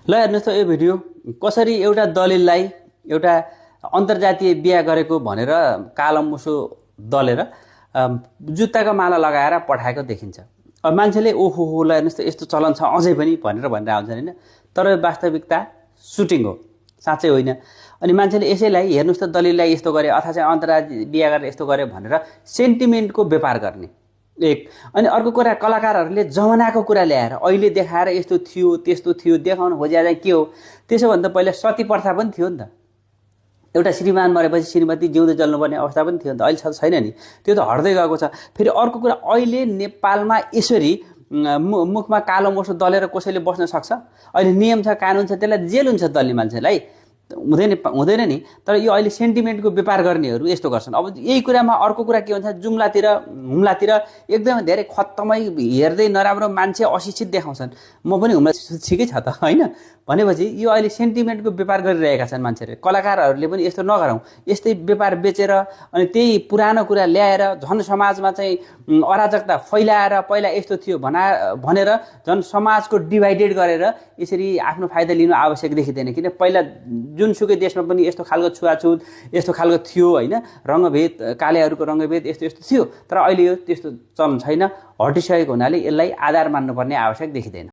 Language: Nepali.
ल हेर्नुहोस् त यो भिडियो कसरी एउटा दलिललाई एउटा अन्तर्जातीय बिहा गरेको भनेर कालोमुसो दलेर जुत्ताको माला लगाएर पठाएको देखिन्छ। अब मान्छेले ओहो हो ल हेर्नुहोस् त यस्तो चलन छ अझै पनि भनेर आउँछन् हैन। तर वास्तविकता सुटिङ हो, साँच्चै होइन। अनि मान्छेले यसैलाई हेर्नुहोस् त दलिललाई यस्तो गरे अथवा चाहिँ अन्तर्राज्यीय बिहा गरेर यस्तो गरे भनेर सेन्टिमेन्टको व्यापार गर्ने एक। अनि अर्को कुरा कलाकारहरूले जमानाको कुरा ल्याएर अहिले देखाएर यस्तो थियो त्यस्तो थियो देखाउन खोजे चाहिँ के हो। त्यसो भन्दा पहिला सती प्रथा पनि थियो नि त। एउटा श्रीमान मरेपछि श्रीमती जिउँदै जल्नुपर्ने अवस्था पनि थियो नि त। अहिले छैन नि, त्यो त हट्दै गएको छ। फेरि अर्को कुरा अहिले नेपालमा यसरी मुखमा कालो मोसो दलेर कसैले बस्न सक्छ? अहिले नियम छ, कानुन छ, त्यसलाई जेल हुन्छ दल्ने मान्छेलाई हुँदैन नि। तर यो अहिले सेन्टिमेन्टको व्यापार गर्नेहरू यस्तो गर्छन्। अब यही कुरामा अर्को कुरा के हुन्छ, जुम्लातिर हुम्लातिर एकदमै धेरै खत्तमै हेर्दै नराम्रो मान्छे अशिक्षित देखाउँछन्। म पनि हुम्ला ठिकै छ त होइन। भनेपछि यो अहिले सेन्टिमेन्टको व्यापार गरिरहेका छन् मान्छेहरूले। कलाकारहरूले पनि यस्तो नगरौँ, यस्तै व्यापार बेचेर अनि त्यही पुरानो कुरा ल्याएर झन् समाजमा चाहिँ अराजकता फैलाएर पहिला यस्तो थियो भनेर झन् समाजको डिभाइडेड गरेर यसरी आफ्नो फाइदा लिनु आवश्यक देखिँदैन। किन पहिला जुनसुकै देशमा पनि यस्तो खालको छुवाछुत यस्तो खालको थियो होइन, रङ्गभेद, कालेहरूको रङ्गभेद यस्तो यस्तो थियो। तर अहिले यो त्यस्तो चलन छैन, हटिसकेको हुनाले यसलाई आधार मान्नुपर्ने आवश्यक देखिँदैन।